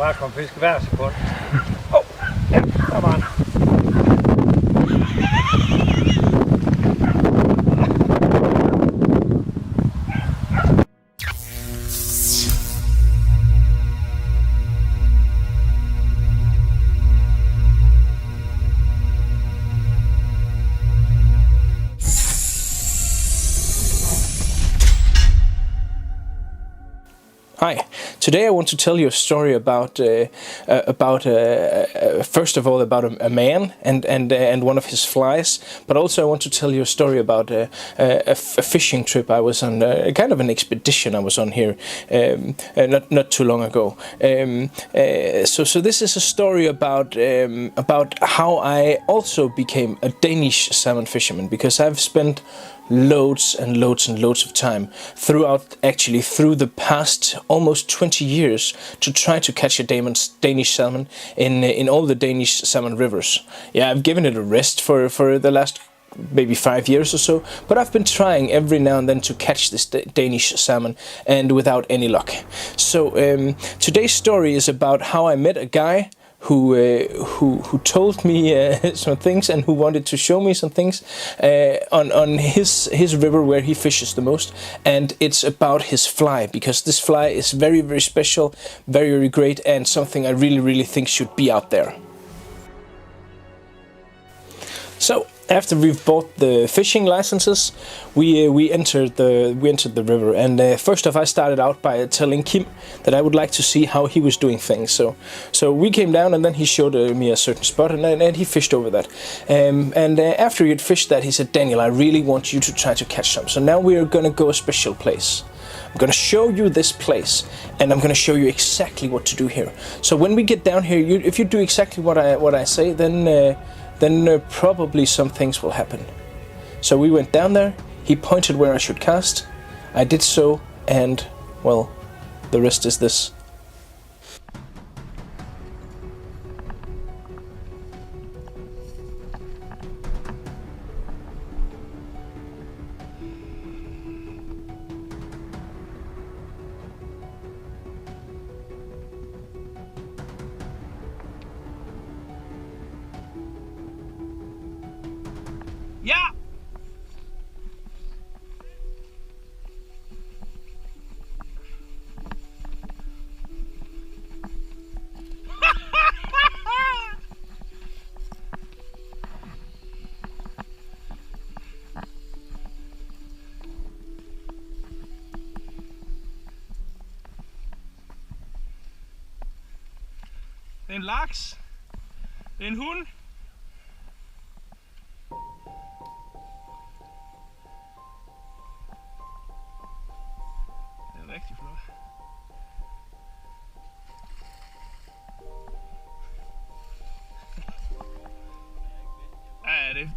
bare komme fisk hver sekund. Ja, der var den. Hi, today I want to tell you a story about first of all about a man and one of his flies, but also I want to tell you a story about a fishing trip I was on, kind of an expedition I was on here not too long ago. So this is a story about how I also became a Danish salmon fisherman, because I've spent loads and loads and loads of time through the past almost 20 years to try to catch a Danish salmon in all the Danish salmon rivers. Yeah, I've given it a rest for the last maybe 5 years or so, but I've been trying every now and then to catch this Danish salmon, and without any luck. So today's story is about how I met a guy who told me some things and who wanted to show me some things on his river where he fishes the most, and it's about his fly, because this fly is very, very special, very, very great, and something I really, really think should be out there. So after we've bought the fishing licenses, we entered the river, and first off I started out by telling Kim that I would like to see how he was doing things. So we came down, and then he showed me a certain spot, and he fished over that. And after he had fished that, he said, "Daniel, I really want you to try to catch some. So now we are going to go a special place. I'm going to show you this place, and I'm going to show you exactly what to do here. So when we get down here, if you do exactly what I say, then probably some things will happen." So we went down there, he pointed where I should cast, I did so, and, well, the rest is this. Ja! Det er en laks. Det er en hund. Det er rigtig flot.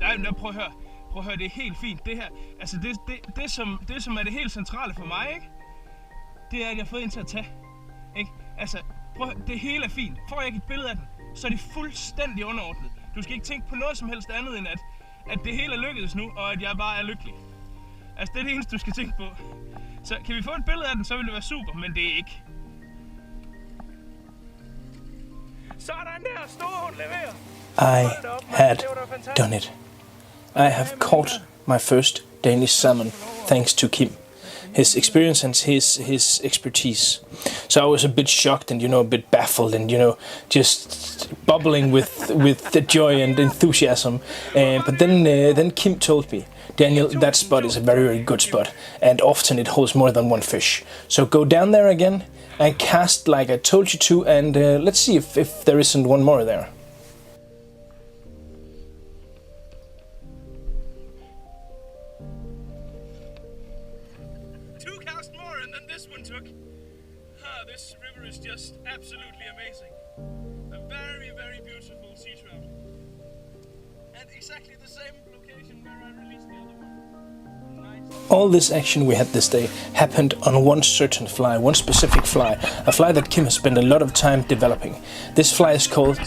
Ja, prøv at høre. Prøv at høre, det er helt fint. Det her, altså det som er det helt centrale for mig, ikke? Det er, at jeg har fået en til at tage. Ikke? Altså, prøv at høre, det hele er fint. Får jeg ikke et billede af den, så er det fuldstændig underordnet. Du skal ikke tænke på noget som helst andet end, at det hele er lykkedes nu, og at jeg bare er lykkelig. Altså, det er det eneste, du skal tænke på. Så kan vi få et billede af den, så vil det være super, men det er ikke. Sådan der, storhund leverer. I had done it. I have caught my first Danish salmon thanks to Kim, his experience and his expertise. So I was a bit shocked and, a bit baffled and, just bubbling with the joy and enthusiasm. But then Kim told me, "Daniel, that spot is a very, very good spot, and often it holds more than one fish. So go down there again and cast like I told you to, and let's see if there isn't one more there." This river is just absolutely amazing. A very, very beautiful sea trout. And exactly the same location where I released the other one. Nice. All this action we had this day happened on one certain fly, one specific fly, a fly that Kim has spent a lot of time developing. This fly is called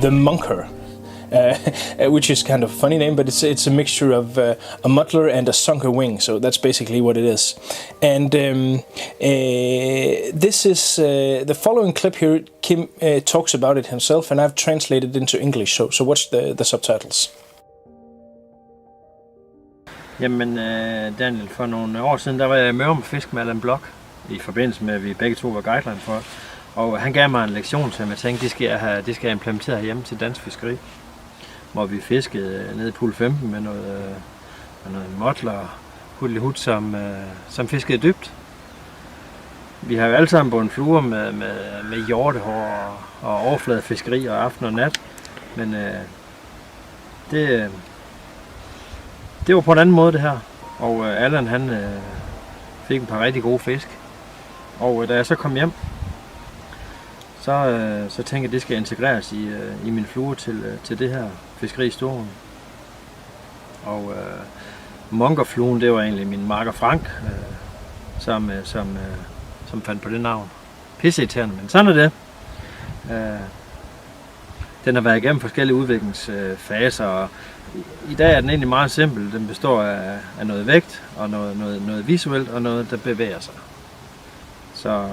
the Munker. which is kind of a funny name, but it's a mixture of a muddler and a sunker wing, so that's basically what it is. And this is the following clip here. Kim talks about it himself, and I've translated it into English, so watch the subtitles. Jamen Daniel, for nogle år siden, der var jeg med om fisk med Allan Blok, i forbindelse med, at vi begge to var guidelines for. Og han gav mig en lektion, som jeg tænkte, det skal jeg implementere hjemme til dansk fiskeri. Hvor vi fiskede nede i pool 15 med noget motler hudlihud, som fiskede dybt. Vi har jo alle sammen bundet fluer med hjortehår og overfladefiskeri og aften og nat. Men det var på en anden måde det her. Og Allan han fik et par rigtig gode fisk. Og da jeg så kom hjem, så tænkte jeg, at det skal integreres i min flue til det her fiskeri i Storen. Og Munker-fluen, det var egentlig min makker Frank, som fandt på det navn. Pisseirriterende, men sådan er det. Den har været igennem forskellige udviklingsfaser, og i dag er den egentlig meget simpel. Den består af noget vægt, og noget visuelt, og noget, der bevæger sig. Så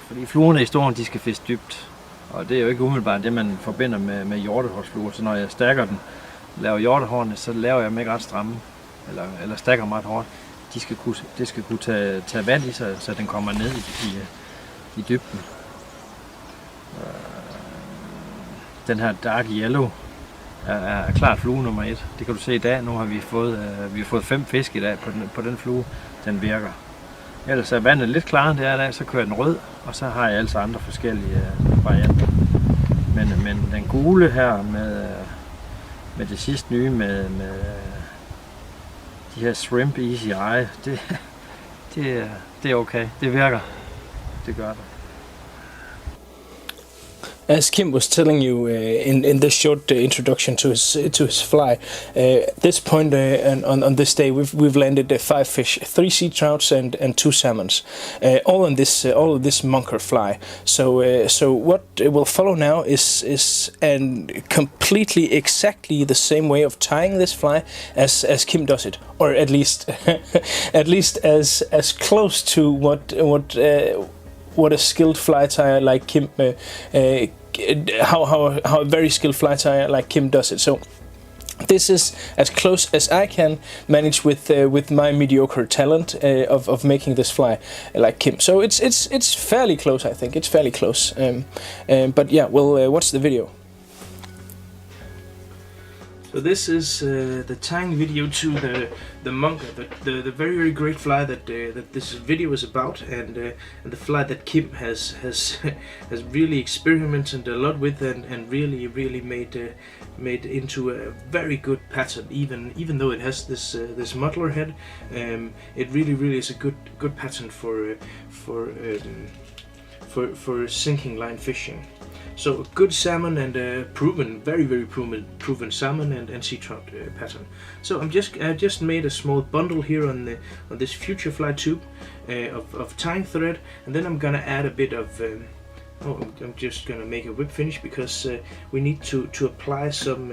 fordi fluerne i Storen, de skal fiske dybt, og det er jo ikke umiddelbart det, man forbinder med hjortehårsfluer. Så når jeg stakker den, laver hjortehårene, så laver jeg dem ikke ret stramme, eller stakker meget hårdt. Det skal kunne tage vand i sig, så den kommer ned i dybden. Den her dark yellow er klart flue nummer 1. Det kan du se i dag. Nu har vi fået 5 fisk i dag på den flue. Den virker. Ellers er vandet lidt klarere, det er i dag, så kører den rød, og så har jeg altså andre forskellige varianter. Men den gule her med det sidste nye med de her shrimp easy eye, det er okay. Det virker. Det gør det. As Kim was telling you in this short introduction to his fly, at this point on this day we've landed 5 fish, 3 sea trouts and 2 salmons, all of this Munker fly. So what will follow now is completely exactly the same way of tying this fly as Kim does it, or at least as close to what a skilled fly tyer like Kim, how a very skilled fly tyer like Kim does it. So this is as close as I can manage with my mediocre talent of making this fly like Kim. So it's fairly close, I think. It's fairly close. But yeah, we'll watch the video. So this is the tying video to the Munker, the very great fly that this video is about, and the fly that Kim has really experimented a lot with and really made into a very good pattern. Even though it has this muddler head, it really is a good pattern for sinking line fishing. So a good salmon and a very proven salmon and sea trout pattern. So I just made a small bundle here on this Future Fly tube of tying thread, and then I'm gonna add a bit of. I'm just gonna make a whip finish because we need to apply some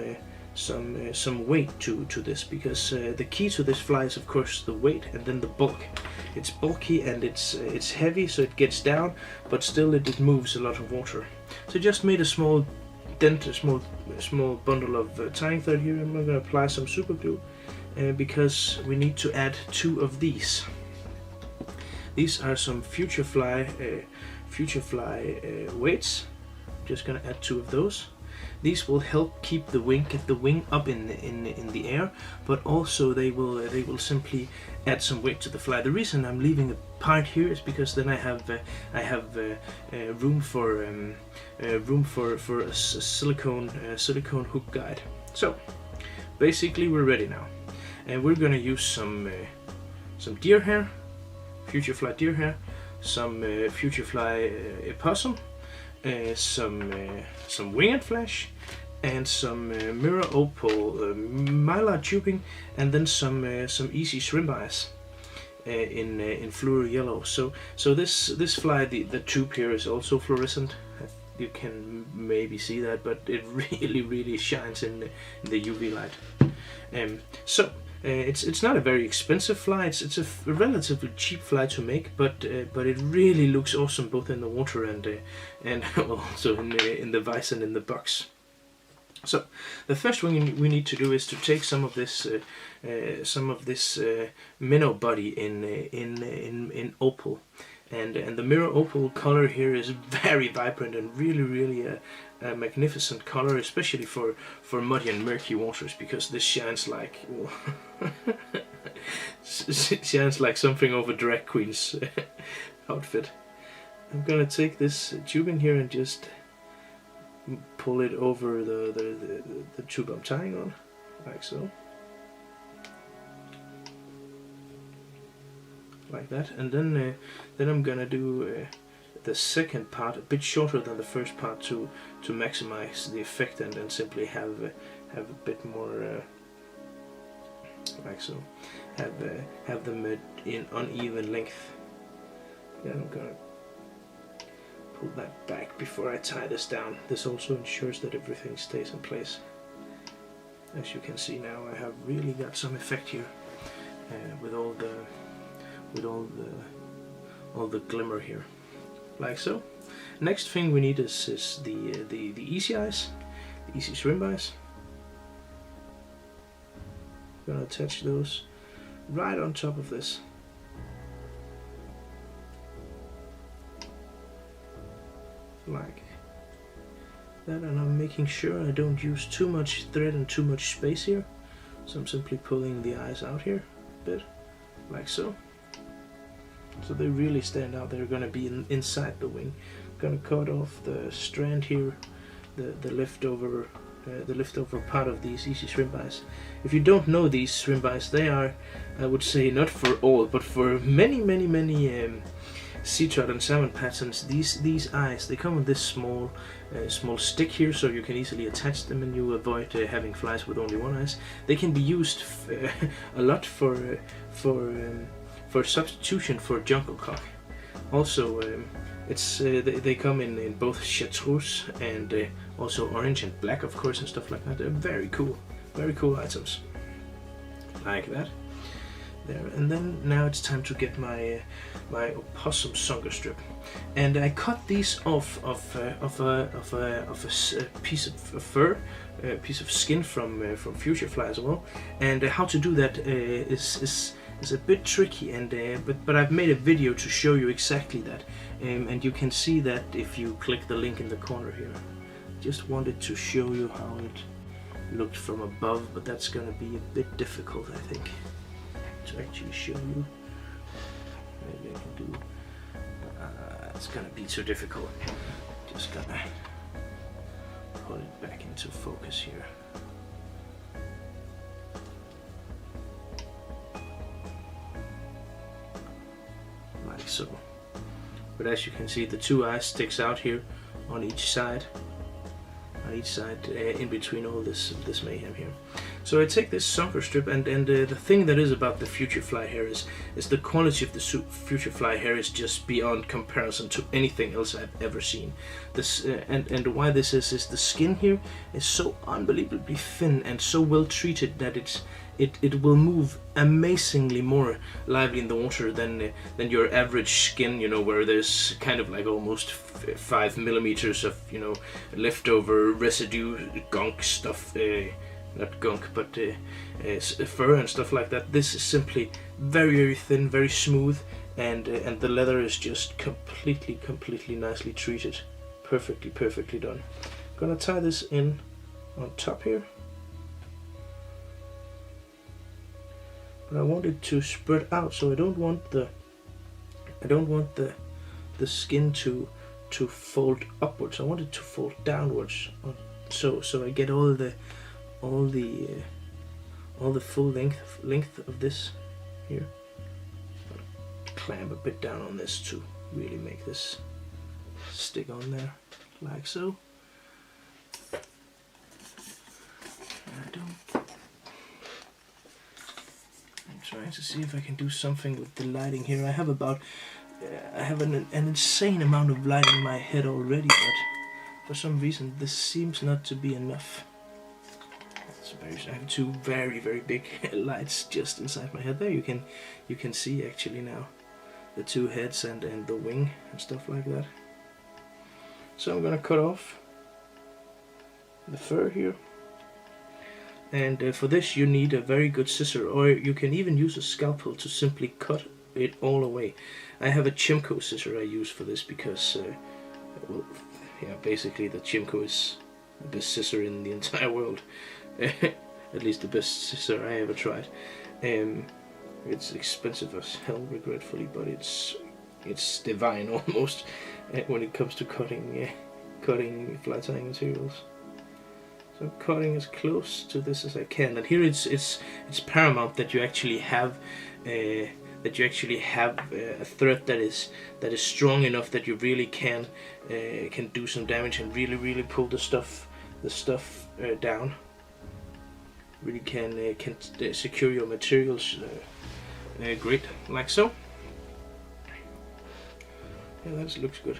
weight to this, because the key to this fly is of course the weight and then the bulk. It's bulky and it's heavy, so it gets down, but still it moves a lot of water. So I just made a small dent, a small bundle of tying thread here, and I'm going to apply some super glue because we need to add 2 of these. These are some Future Fly weights. I'm just going to add 2 of those. These will help get the wing up in the air, but also they will simply add some weight to the fly. The reason I'm leaving a part here is because then I have room for a silicone hook guide. So basically we're ready now, and we're gonna use some deer hair, Future Fly deer hair, some Future Fly opossum, some winged flesh, and some mirror opal mylar tubing, and then some easy shrimp eyes in fluor yellow. So this fly, the tube here is also fluorescent. you can maybe see that, but it really shines in the UV light. It's not a very expensive fly. It's a relatively cheap fly to make, but it really looks awesome both in the water and also in the vise and in the box. So the first thing we need to do is to take some of this minnow body in opal, and the mirror opal color here is very vibrant and really a magnificent color, especially for muddy and murky waters, because this shines like shines like something of a drag queen's outfit. I'm gonna take this tube in here and just pull it over the tube I'm tying on, like so, like that, and then I'm gonna do the second part a bit shorter than the first part to maximize the effect, and then simply have a bit more like so, have them in uneven length. Then I'm gonna pull that back before I tie this down. This also ensures that everything stays in place. As you can see now, I have really got some effect here with all the glimmer here, like so. Next thing we need is the easy eyes, the easy shrimp eyes. I'm gonna attach those right on top of this. Like that, and I'm making sure I don't use too much thread and too much space here, so I'm simply pulling the eyes out here a bit, like so. So they really stand out. They're going to be inside the wing. I'm going to cut off the strand here, the leftover part of these easy shrimp eyes. If you don't know these shrimp eyes, they are, I would say, not for all, but for many sea trout and salmon patterns, these eyes, they come with this small stick here, so you can easily attach them and you avoid having flies with only one eye. They can be used a lot for substitution for jungle cock. Also, they come in both chartreuse and also orange and black, of course, and stuff like that. They're very cool items, like that. There, and then now it's time to get my opossum sunger strip, and I cut these off of a piece of fur, a piece of skin from fuchsia fly as well. And how to do that is a bit tricky, and but I've made a video to show you exactly that, and you can see that if you click the link in the corner here. Just wanted to show you how it looked from above, but that's gonna be a bit difficult, I think, to actually show you. Maybe I can do. It's gonna be too difficult. Just gonna pull it back into focus here. Like so. But as you can see, the two eyes sticks out here on each side. In between all this mayhem here. So I take this sunger strip, and the thing that is about the fuchsia fly hair is the quality of the fuchsia fly hair is just beyond comparison to anything else I've ever seen. This and why this is the skin here is so unbelievably thin and so well treated that it will move amazingly more lively in the water than your average skin, you know, where there's kind of like almost 5 millimeters of, you know, leftover residue gunk stuff, not gunk, but fur and stuff like that. This is simply very thin, very smooth, and the leather is just completely nicely treated, perfectly done. I'm gonna tie this in on top here. But I want it to spread out, so I don't want the skin to fold upwards. I want it to fold downwards, so I get all the full length of this here. I'll clamp a bit down on this to really make this stick on there, like so. I'm trying to see if I can do something with the lighting here. I have an insane amount of light in my head already, but for some reason this seems not to be enough. I have two very big lights just inside my head. There you can see actually now the two heads and the wing and stuff like that. So I'm gonna cut off the fur here, and for this you need a very good scissor, or you can even use a scalpel to simply cut it all away. I have a Chimco scissor I use for this because well, yeah, basically the Chimco is the best scissor in the entire world. At least the best scissor I ever tried. It's expensive as hell, regretfully, but it's divine almost when it comes to cutting fly-tying materials. So I'm cutting as close to this as I can, and here it's paramount that you actually have a thread that is strong enough that you really can do some damage and really pull the stuff down. Really can secure your materials great, like so. Yeah, that looks good.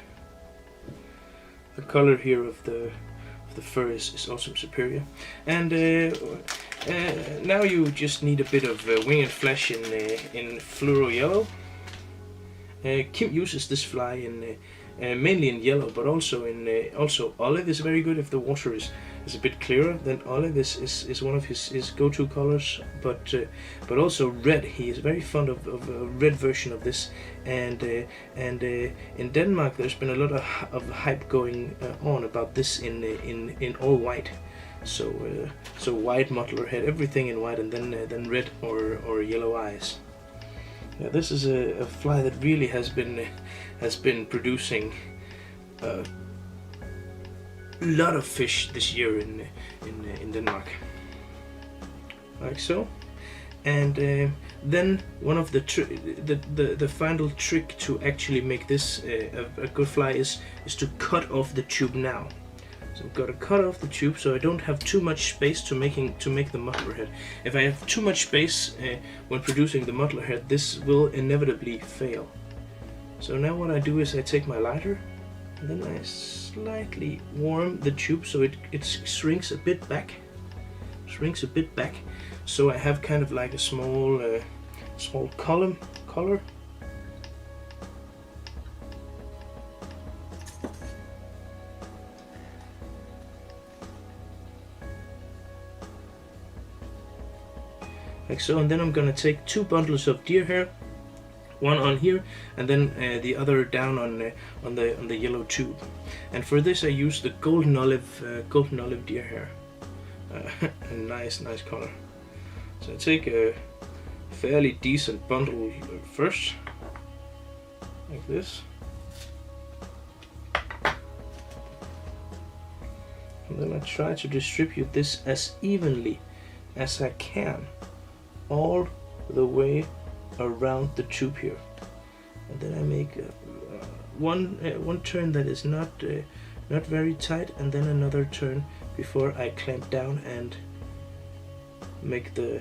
The color here of the fur is also superior, and now you just need a bit of wing and flesh in fluoro yellow. Kim uses this fly in mainly in yellow, but also in also olive is very good if the water is a bit clearer. Then olive is one of his go-to colors, but also red. He is very fond of a red version of this, and in Denmark there's been a lot of hype going on about this in all white. So white mottler head, everything in white, and then red or yellow eyes. Yeah, this is a fly that really has been producing a lot of fish this year in Denmark, like so. And then one of the final trick to actually make this a good fly is to cut off the tube now. So I've got to cut off the tube so I don't have too much space to make the muffler head. If I have too much space when producing the muffler head, this will inevitably fail. So now what I do is I take my lighter and then I slightly warm the tube so it shrinks a bit back. So I have kind of like a small collar. Like so, and then I'm gonna take two bundles of deer hair, one on here, and then the other down on the yellow tube. And for this, I use the golden olive deer hair, a nice color. So I take a fairly decent bundle first, like this, and then I try to distribute this as evenly as I can all the way around the tube here, and then I make one turn that is not very tight, and then another turn before I clamp down and make the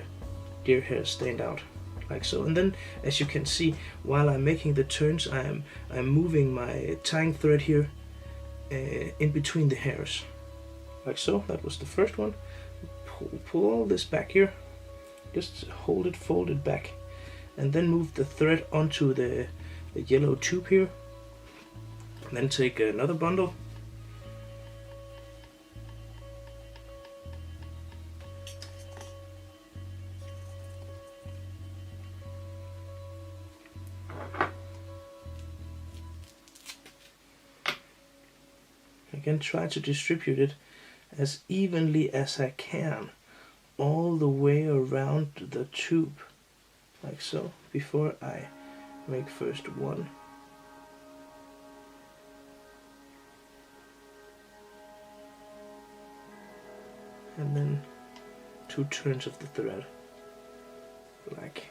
deer hair stand out, like so. And then, as you can see, while I'm making the turns, I'm moving my tying thread here in between the hairs, like so. That was the first one. Pull all this back here. Just hold it folded back, and then move the thread onto the yellow tube here. And then take another bundle. Again, try to distribute it as evenly as I can all the way around the tube, like so, before I make first one, and then two turns of the thread, like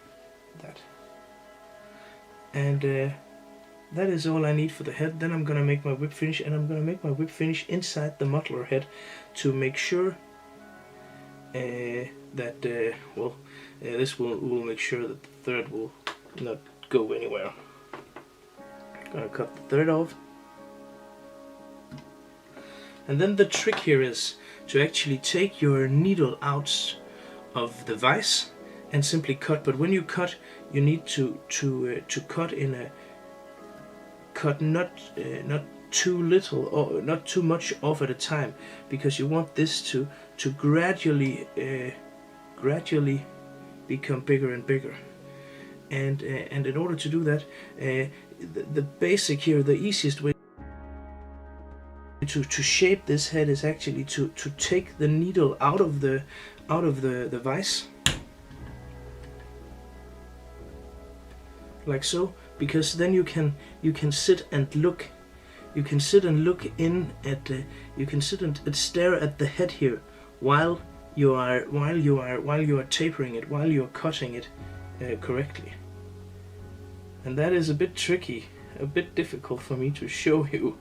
that. And that is all I need for the head. Then I'm gonna make my whip finish, and I'm gonna make my whip finish inside the muffler head to make sure that this will make sure that the thread will not go anywhere. Gonna cut the thread off, And then the trick here is to actually take your needle out of the vise and simply cut. But when you cut, you need to cut in a not too little or not too much off at a time, because you want this to gradually become bigger and bigger. And in order to do that, the basic here, the easiest way to shape this head is actually to take the needle out of the vise, like so, because then you can sit and look. You can sit and look in at. You can sit and stare at the head here while you are tapering it, while you are cutting it correctly. And that is a bit tricky, a bit difficult for me to show you.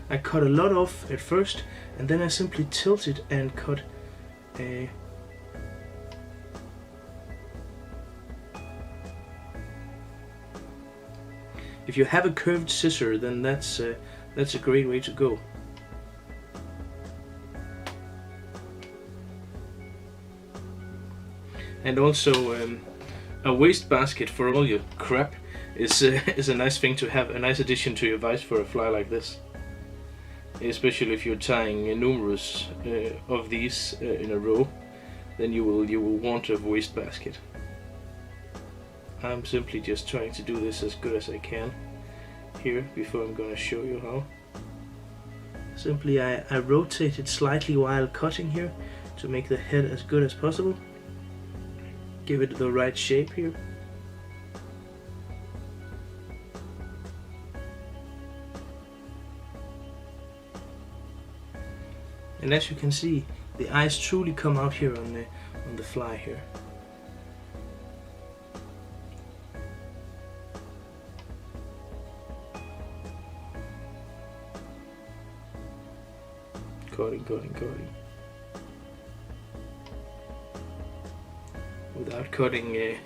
I cut a lot off at first, and then I simply tilt it and cut a. If you have a curved scissor, then that's a great way to go. And also, a waste basket for all your crap is a nice thing to have, a nice addition to your vise for a fly like this. Especially if you're tying numerous of these in a row, then you will want a waste basket. I'm simply just trying to do this as good as I can here before I'm going to show you how. Simply I rotate it slightly while cutting here to make the head as good as possible. Give it the right shape here. And as you can see, the eyes truly come out here on the fly here. Cutting.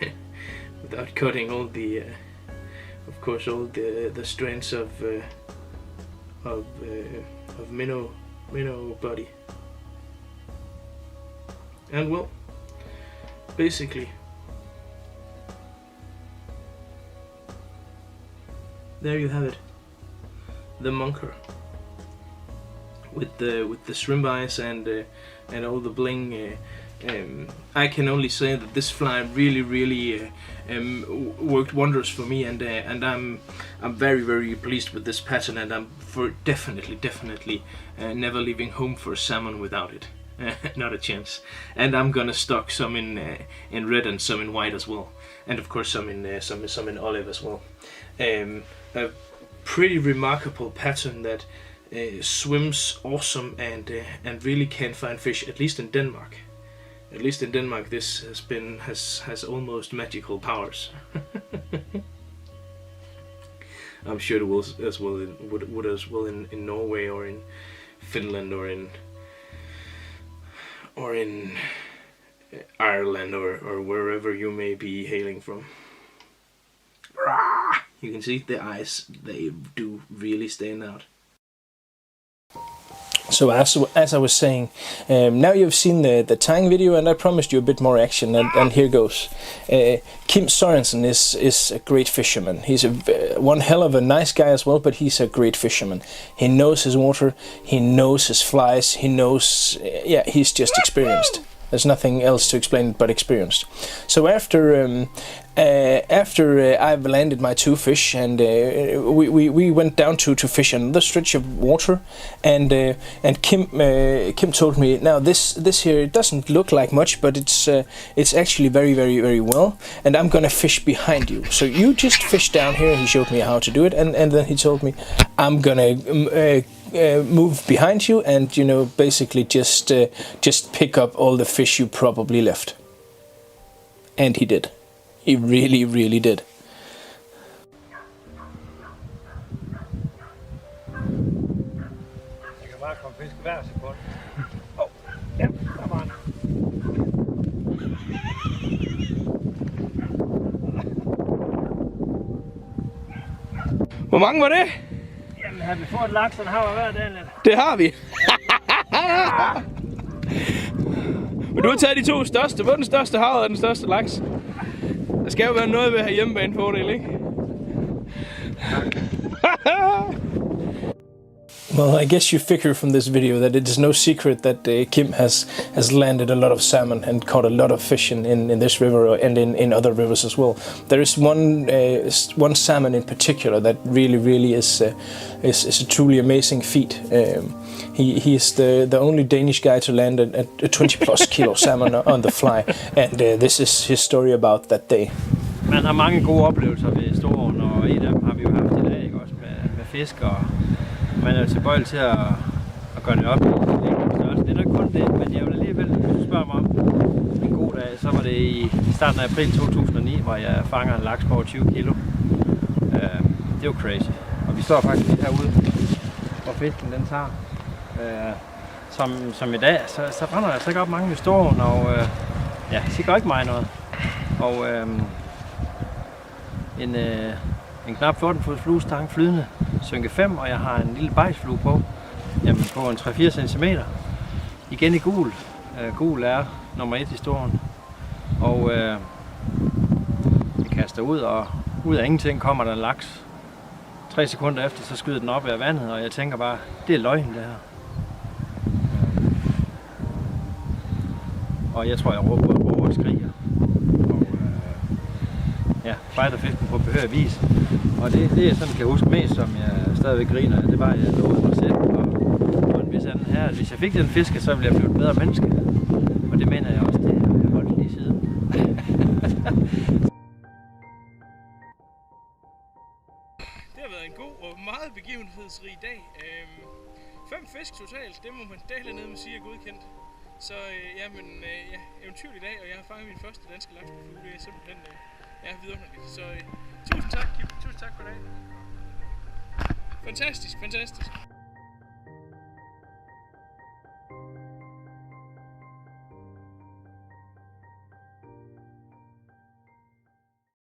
Without cutting all the, of course, all the strands of minnow body. And well, basically, there you have it, the Munker with the shrimp eyes and all the bling. I can only say that this fly really worked wonders for me, and I'm very pleased with this pattern, and I'm definitely never leaving home for salmon without it. Not a chance. And I'm gonna stock some in red and some in white as well, and of course some in olive as well. A pretty remarkable pattern that swims awesome and really can find fish, at least in Denmark. At least in Denmark, this has almost magical powers. I'm sure it will as well in Norway or in Finland or in Ireland or wherever you may be hailing from. You can see the eyes; they do really stand out. So as I was saying, now you've seen the tying video, and I promised you a bit more action, and here goes. Kim Sørensen is a great fisherman. He's one hell of a nice guy as well, but he's a great fisherman. He knows his water, he knows his flies, he knows, he's just experienced. There's nothing else to explain but experienced. So after I've landed my 2 fish, and we went down to fish another stretch of water, and Kim told me, now this here, it doesn't look like much, but it's actually very well, and I'm gonna fish behind you. So you just fish down here. He showed me how to do it, and then he told me, I'm gonna move behind you, and basically just pick up all the fish you probably left. And he did. He really did. Jeg kan bare komme fisk hver sekund. Ja, der var han. mange var det? Jamen, har vi fået laks og en hav hver dag lidt? Det har vi. Men du har taget de to største. Både den største hav og den største laks. Der skal jo være noget ved at have hjemmebanefordel, ikke? Well, I guess you figure from this video that it is no secret that Kim has landed a lot of salmon and caught a lot of fish in this river and in other rivers as well. There is one salmon in particular that really is a truly amazing feat. He is the only Danish guy to land a 20+ kilo salmon on the fly, and this is his story about that day. Man har mange gode oplevelser ved Storåen, og en af dem har vi jo haft i dag, ikke? Også med fisk, og man er tilbøjelig til at gøre det op i størrelse. Det er nok kun det, men jeg vil alligevel, hvis du spørger mig om en god dag, så var det i starten af april 2009, hvor jeg fanger en laks på over 20 kilo. Det er jo crazy. Og vi står faktisk lige herude, hvor fisken den tager. Som i dag, så render der så ikke op mange ved Storåen, og ja, det gør ikke mig noget. Og en knap 14 fods fluestang flydende, synke 5, og jeg har en lille bajsflue på, jamen på en 3-4 cm. Igen i gul. Gul er nummer 1 i Storåen. Og jeg kaster ud, og ud af ingenting kommer der en laks. 3 sekunder efter, så skyder den op af vandet, og jeg tænker bare, det er løgn det her. Og jeg tror, jeg råber og skriger. Ja, fighter fisken på behørig vis. Og det jeg sådan kan huske mest, som jeg stadigvæk griner, det var, at jeg lovede mig selv og en vis anden her, at hvis jeg fik den fiske, så ville jeg blive et bedre menneske. Og det mener jeg også, det har jeg holdt lige siden. Det har været en god og meget begivenhedsrig dag. 5 fisk totalt, det må man dale ned med sige er godkendt. Så ja, eventyrlig dag, og jeg har fanget min første danske laks på flue. Det er simpelthen vidunderligt. Så tusind tak, Kim. Tusind tak for i dag. Fantastisk, fantastisk.